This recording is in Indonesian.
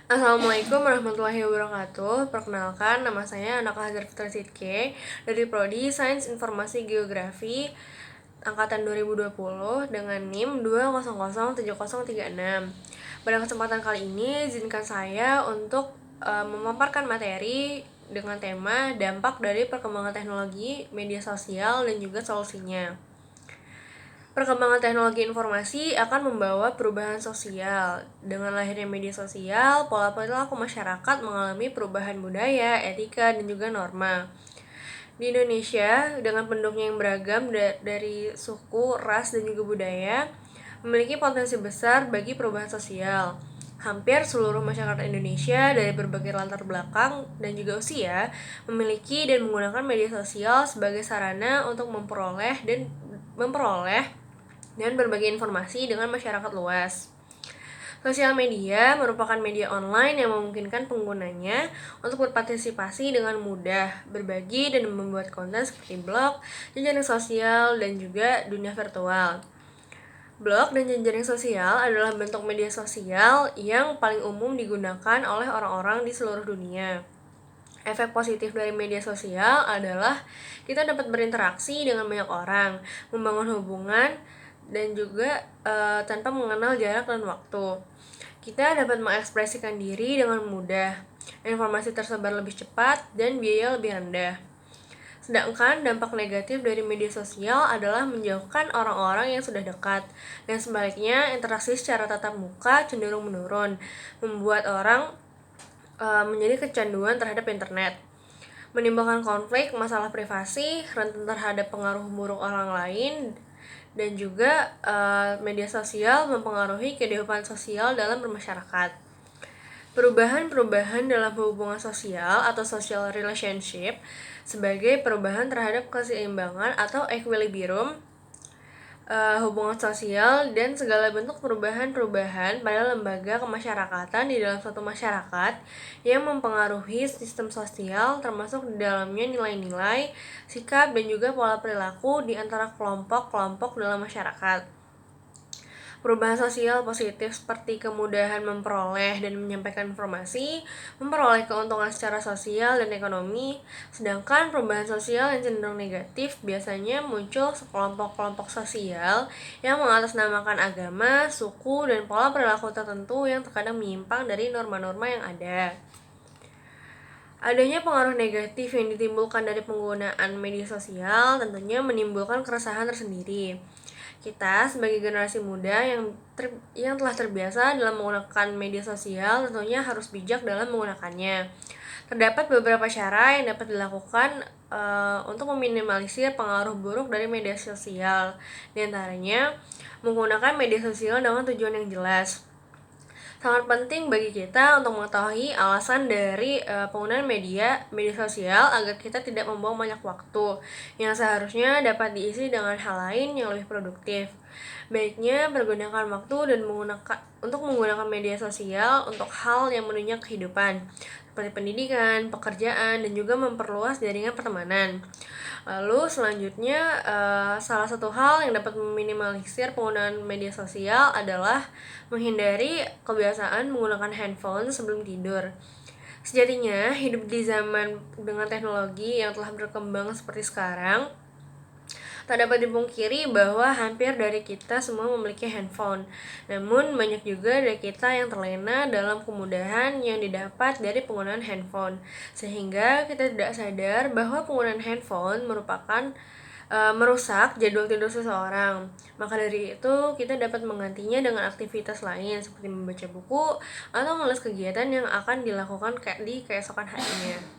Assalamualaikum warahmatullahi wabarakatuh. Perkenalkan, nama saya Anaka Hazar Fitra Sidke dari Prodi Sains Informasi Geografi angkatan 2020 dengan NIM 2007036. Pada kesempatan kali ini, izinkan saya untuk memaparkan materi dengan tema dampak dari perkembangan teknologi, media sosial, dan juga solusinya. Perkembangan teknologi informasi akan membawa perubahan sosial. Dengan lahirnya media sosial, pola perilaku masyarakat mengalami perubahan budaya, etika, dan juga norma. Di Indonesia, dengan penduduknya yang beragam dari suku, ras, dan juga budaya, memiliki potensi besar bagi perubahan sosial. Hampir seluruh masyarakat Indonesia dari berbagai latar belakang dan juga usia memiliki dan menggunakan media sosial sebagai sarana untuk memperoleh dan berbagi informasi dengan masyarakat luas. Sosial media merupakan media online yang memungkinkan penggunanya untuk berpartisipasi dengan mudah, berbagi dan membuat konten seperti blog, jejaring sosial, dan juga dunia virtual. Blog dan jejaring sosial adalah bentuk media sosial yang paling umum digunakan oleh orang-orang di seluruh dunia. Efek positif dari media sosial adalah kita dapat berinteraksi dengan banyak orang, membangun hubungan, dan juga tanpa mengenal jarak dan waktu. Kita dapat mengekspresikan diri dengan mudah, informasi tersebar lebih cepat, dan biaya lebih rendah. Sedangkan dampak negatif dari media sosial adalah menjauhkan orang-orang yang sudah dekat, dan sebaliknya interaksi secara tatap muka cenderung menurun, membuat orang menjadi kecanduan terhadap internet, menimbulkan konflik, masalah privasi, rentan terhadap pengaruh buruk orang lain, dan juga media sosial mempengaruhi kehidupan sosial dalam bermasyarakat. Perubahan-perubahan dalam hubungan sosial atau social relationship sebagai perubahan terhadap keseimbangan atau equilibrium hubungan sosial dan segala bentuk perubahan-perubahan pada lembaga kemasyarakatan di dalam suatu masyarakat yang mempengaruhi sistem sosial, termasuk di dalamnya nilai-nilai, sikap, dan juga pola perilaku di antara kelompok-kelompok dalam masyarakat. Perubahan sosial positif seperti kemudahan memperoleh dan menyampaikan informasi, memperoleh keuntungan secara sosial dan ekonomi, sedangkan perubahan sosial yang cenderung negatif biasanya muncul sekelompok-kelompok sosial yang mengatasnamakan agama, suku, dan pola perilaku tertentu yang terkadang menyimpang dari norma-norma yang ada. Adanya pengaruh negatif yang ditimbulkan dari penggunaan media sosial tentunya menimbulkan keresahan tersendiri. Kita sebagai generasi muda yang telah terbiasa dalam menggunakan media sosial tentunya harus bijak dalam menggunakannya. Terdapat beberapa cara yang dapat dilakukan untuk meminimalisir pengaruh buruk dari media sosial. Di antaranya, menggunakan media sosial dengan tujuan yang jelas. Sangat penting bagi kita untuk mengetahui alasan dari penggunaan media sosial agar kita tidak membuang banyak waktu yang seharusnya dapat diisi dengan hal lain yang lebih produktif. Baiknya pergunakan waktu dan untuk menggunakan media sosial untuk hal yang menunjang kehidupan seperti pendidikan, pekerjaan, dan juga memperluas jaringan pertemanan. Lalu selanjutnya salah satu hal yang dapat meminimalisir penggunaan media sosial adalah menghindari kebiasaan menggunakan handphone sebelum tidur. Sejatinya, hidup di zaman dengan teknologi yang telah berkembang seperti sekarang, tak dapat dipungkiri bahwa hampir dari kita semua memiliki handphone. Namun, banyak juga dari kita yang terlena dalam kemudahan yang didapat dari penggunaan handphone, sehingga kita tidak sadar bahwa penggunaan handphone merupakan merusak jadwal tidur seseorang. Maka dari itu, kita dapat menggantinya dengan aktivitas lain seperti membaca buku atau menulis kegiatan yang akan dilakukan di keesokan harinya.